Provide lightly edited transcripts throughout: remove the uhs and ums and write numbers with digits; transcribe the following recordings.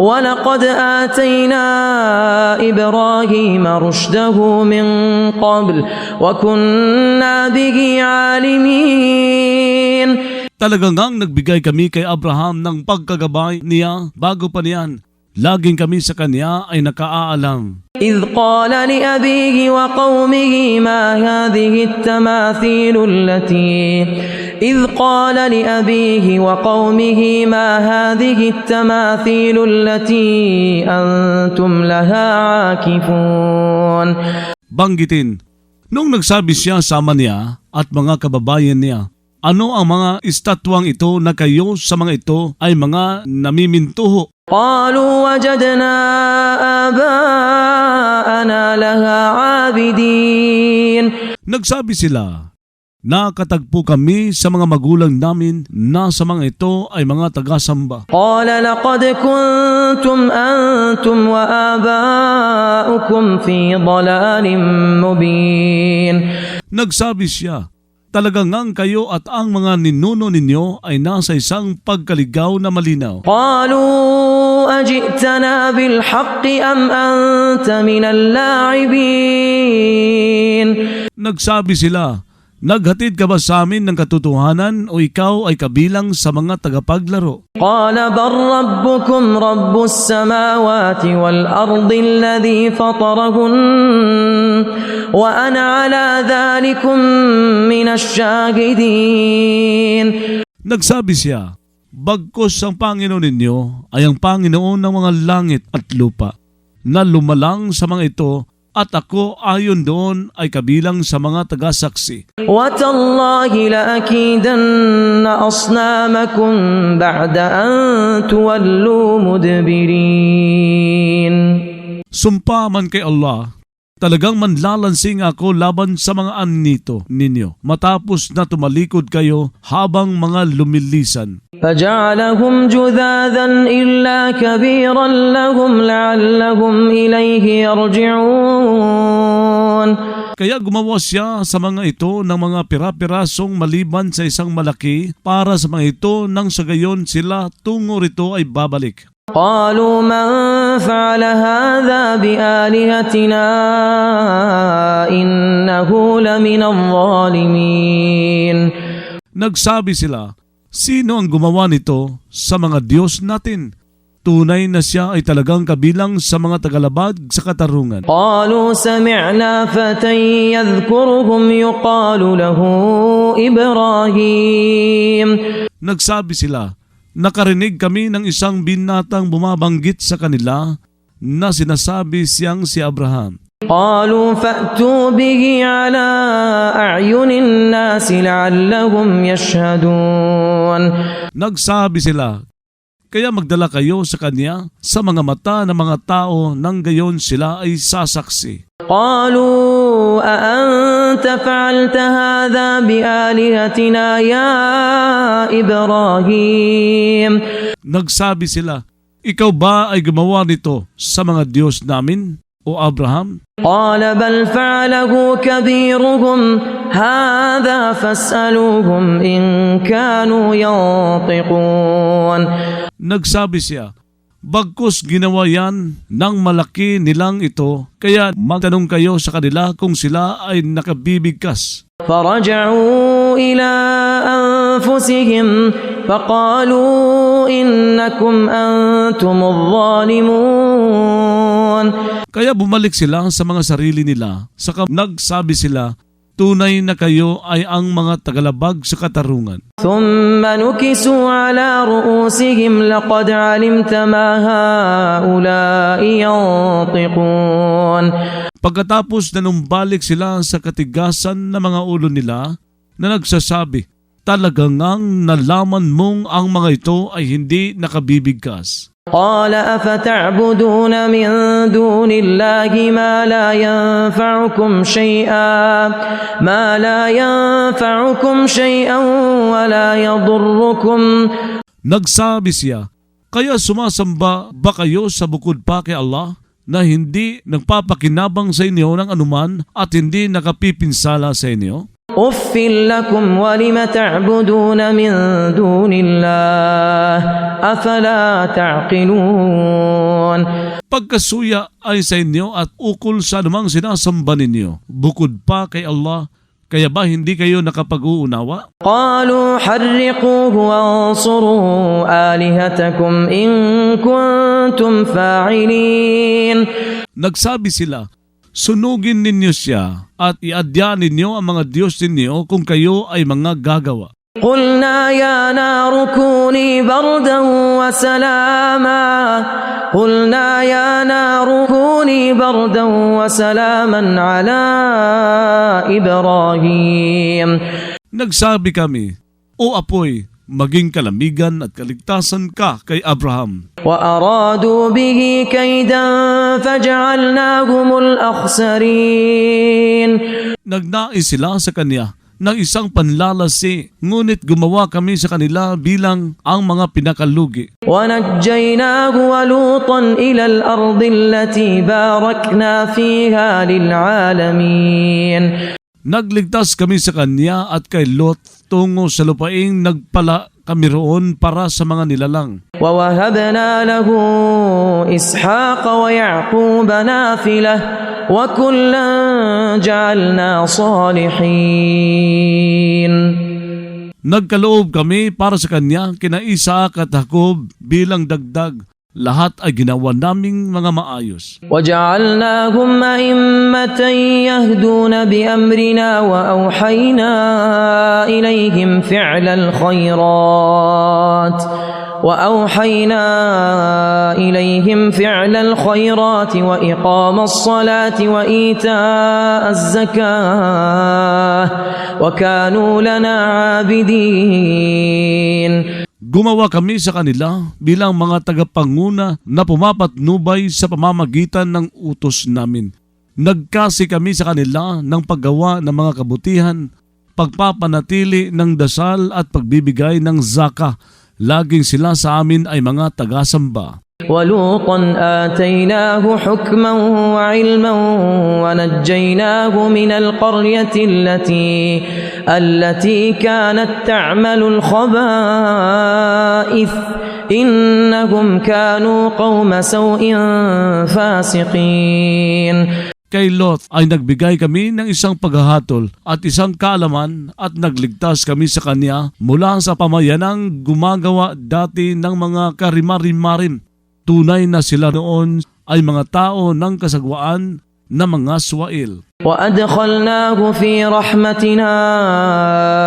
ولقد آتينا إبراهيم رشده من قبل وكنا به عالمين. Talagang ngang nagbigay kami kay Abraham ng pagkagabay niya bago pa niyan. Laging kami sa kanya ay nakaalam. إذ قال لأبيه وقومه ما هذه التماثيل التي أنتم لها عاكفون. Banggitin, nung nagsabi siya sa ama niya at mga kababayan niya, ano ang mga estatwang ito na kayo sa mga ito ay mga namimintuho? قالوا وجدنا آباءنا لها عابدين. Nagsabi sila, nakatagpo kami sa mga magulang namin na sa mga ito ay mga tagasamba. قال لقد كنتم أنتم وآباؤكم في ضلال مبين. Nagsabi siya, talagang ngang kayo at ang mga ninuno ninyo ay nasa isang pagkaligaw na malinaw. قالوا أجئتنا بالحق أم أنت من اللاعبين. Nagsabi sila, naghatid ka ba sa amin ng katotohanan o ikaw ay kabilang sa mga tagapaglaro? قال بل ربكم رب السماوات والأرض الذي فطرهن وأنا على ذلكم من الشاهدين. Nagsabi siya, bagkus ang Panginoon ninyo ay ang Panginoon ng mga langit at lupa na lumalang sa mga ito at ako ayon doon ay kabilang sa mga tagasaksi. وتالله لأكيدن أصنامكم بعد أن تولوا مدبرين. Sumpa man kay Allah, talagang manlalansing ako laban sa mga anito ninyo matapos na tumalikod kayo habang mga lumilisan. فجعلهم جذاذا إلا كبيرا لهم لعلهم إليه يرجعون. Kaya gumawa siya sa mga ito ng mga pira-pirasong maliban sa isang malaki para sa mga ito nang sa gayon sila tungo rito ay babalik. قالوا من فعل هذا بآلهتنا إنه لمن الظالمين. Nagsabi sila, sino ang gumawa nito sa mga Diyos natin? Tunay na siya ay talagang kabilang sa mga tagalabag sa katarungan. قالوا سمعنا فتى يذكرهم يقال له إبراهيم. Nagsabi sila, nakarinig kami ng isang binatang bumabanggit sa kanila na sinasabi siyang si Abraham. قالوا فأتوا به على أعين الناس لعلهم يشهدون. Nagsabi sila, kaya magdala kayo sa kanya sa mga mata ng mga tao nang gayon sila ay sasaksi. قالوا أأنت فعلت هذا بآلهتنا يا إبراهيم. Nagsabi sila, ikaw ba ay gumawa nito sa mga Diyos namin, o Abraham? قال بل فعله كبيرهم هذا فاسألوهم إن كانوا ينطقون. Nagsabi siya, bagkus ginawa yan ng malaki nilang ito, kaya magtanong kayo sa kanila kung sila ay nakabibigkas. فرجعوا إلى أنفسهم فقالوا إنكم أنتم الظالمون. Kaya bumalik sila sa mga sarili nila, saka nagsabi sila, tunay na kayo ay ang mga tagalabag sa katarungan. ثم نكسوا على رؤوسهم لقد علمت ما هؤلاء ينطقون. Pagkatapos na numbalik sila sa katigasan ng mga ulo nila na nagsasabi, talagang ngang nalaman mong ang mga ito ay hindi nakabibigkas. قال أفتعبدون من دون الله ما لا ينفعكم شيئا ولا يضركم. Nagsabi siya, kaya sumasamba ba kayo sa bukod pa kay Allah na hindi nagpapakinabang sa inyo ng anuman at hindi nakapipinsala sa inyo? أف لكم ولم تعبدون من دون الله أفلا تعقلون. Pagkasuya ay sa inyo at ukol sa anumang sinasamba ninyo, bukod pa kay Allah, kaya ba hindi kayo nakapag-uunawa? قالوا حرقوه وانصروا آلهتكم إن كنتم فاعلين. Nagsabi sila, sunugin ninyo siya at iadya ninyo ang mga Diyos ninyo kung kayo ay mga gagawa. قلنا يا نار كوني بردا وسلاما على إبراهيم. Nagsabi kami, O apoy, maging kalamigan at kaligtasan ka kay Abraham. وأرادوا به كيدا فجعلناهم الأخسرين. Nagnais sila sa kanya ng isang panlalasi, ngunit gumawa kami sa kanila bilang ang mga pinakalugi. ونجيناه ولوطا إلى الأرض التي باركنا فيها للعالمين. Nagligtas kami sa kanya at kay Lot tungo sa lupaing nagpala kami roon para sa mga nilalang. ووهبنا له إسحاق ويعقوب نافلة وكلا جعلنا صالحين. Nagkaloob kami para sa kanya kina Isaac at Jacob bilang dagdag. Lahat ay ginawa naming mga maayos. وجعلناهم أئمة يهدون بأمرنا وأوحينا إليهم فعل الخيرات وإقام الصلاة وإيتاء الزكاة وكانوا لنا عابدين. Gumawa kami sa kanila bilang mga tagapanguna na pumapatnubay sa pamamagitan ng utos namin. Nagkasi kami sa kanila ng paggawa ng mga kabutihan, pagpapanatili ng dasal at pagbibigay ng zaka. Laging sila sa amin ay mga tagasamba. ولوطا آتيناه حكما وعلما ونجيناه من القرية التي كانت تعمل الخبائث إنهم كانوا قوم سوء فاسقين. Kay Lot ay nagbigay kami ng isang paghahatol at isang kaalaman at nagligtas kami sa kanya mula sa pamayanang gumagawa dati ng mga karimarimarim. Tunay na sila noon ay mga tao ng kasagwaan na mga Swail. وأدخلناه في رحمتنا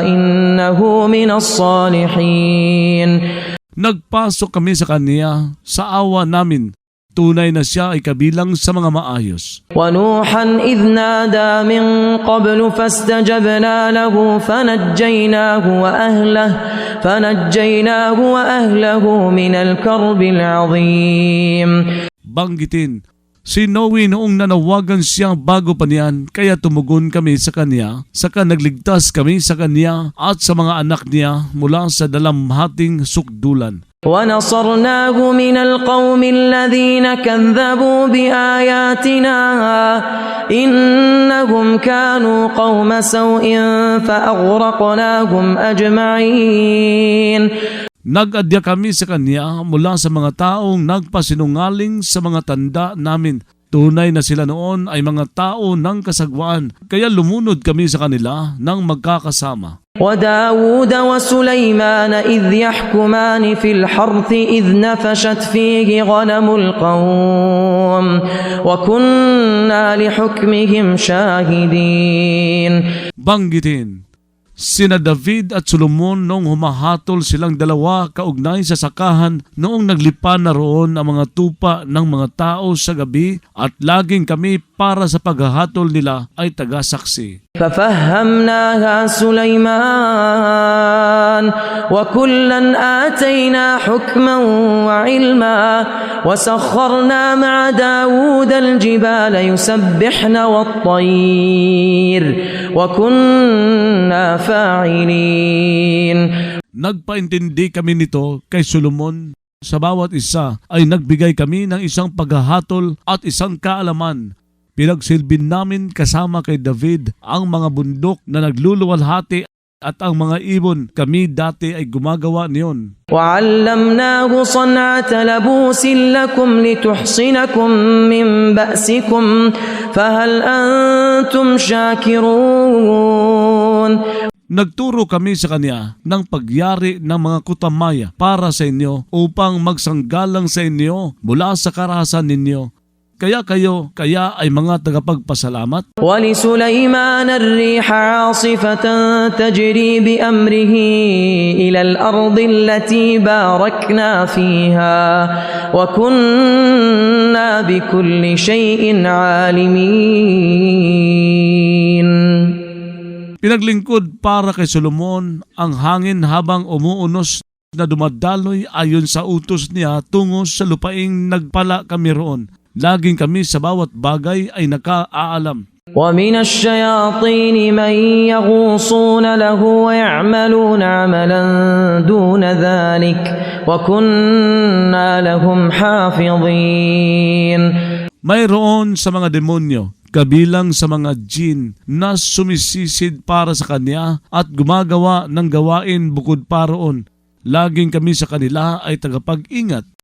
إنه من الصالحين. Nagpasok kami sa kanya sa awa namin. Tunay na siya ay kabilang sa mga maayos. ونوحا إذ نادى من قبل فاستجبنا له فنجيناه وأهله من الكرب العظيم. Banggitin, si Noe noong nanawagan siya bago pa niyan, kaya tumugon kami sa kanya, saka nagligtas kami sa kanya at sa mga anak niya mula sa dalamhating sukdulan. ونصرناه من القوم الذين كذبوا بآياتنا إنهم كانوا قوم سوء فأغرقناهم أجمعين. Nag-adya kami sa kanya mula sa mga taong nagpasinungaling sa mga tanda namin. Tunay na sila noon ay mga tao ng kasagwaan, kaya lumunod kami sa kanila ng magkakasama. وداود وسليمان إذ يحكمان في الحرث إذ نفشت فيه غنم القوم وكنا لحكمهم شاهدين. Banggitin, sina David at Solomon noong humahatol silang dalawa kaugnay sa sakahan noong naglipa na roon ang mga tupa ng mga tao sa gabi at laging kami para sa paghahatol nila ay tagasaksi. ففهمناها سليمان وكلا آتينا حكما وعلما وسخرنا مع داود الجبال يسبحن والطير وكنا فاعلين. Nagpaintindi kami nito kay Solomon. Sa bawat isa ay nagbigay kami ng isang paghahatol at isang kaalaman. Pinagsilbin namin kasama kay David ang mga bundok na nagluluwalhati at ang mga ibon. Kami dati ay gumagawa niyon. وعلمناه صنعة لبوس لكم لتحصنكم من بأسكم فهل أنتم شاكرون. Nagturo kami sa kanya ng pagyari ng mga kutamaya para sa inyo upang magsanggalang sa inyo mula sa karahasan ninyo. Kaya ay mga tagapagpasalamat. ولسليمان الريح عاصفة تجري بأمره إلى الأرض التي باركنا فيها وكنا بكل شيء عالمين. Pinaglingkod para kay Solomon ang hangin habang umuunos na dumadaloy ayon sa utos niya tungo sa lupaing nagpala kami roon. Laging kami sa bawat bagay ay nakaaalam. ومن الشياطين من يغوصون له ويعملون عملا دون ذلك وكنا لهم حافظين. Mayroon sa mga demonyo, kabilang sa mga jin na sumisisid para sa kanya at gumagawa ng gawain bukod pa roon. Laging kami sa kanila ay tagapag-ingat.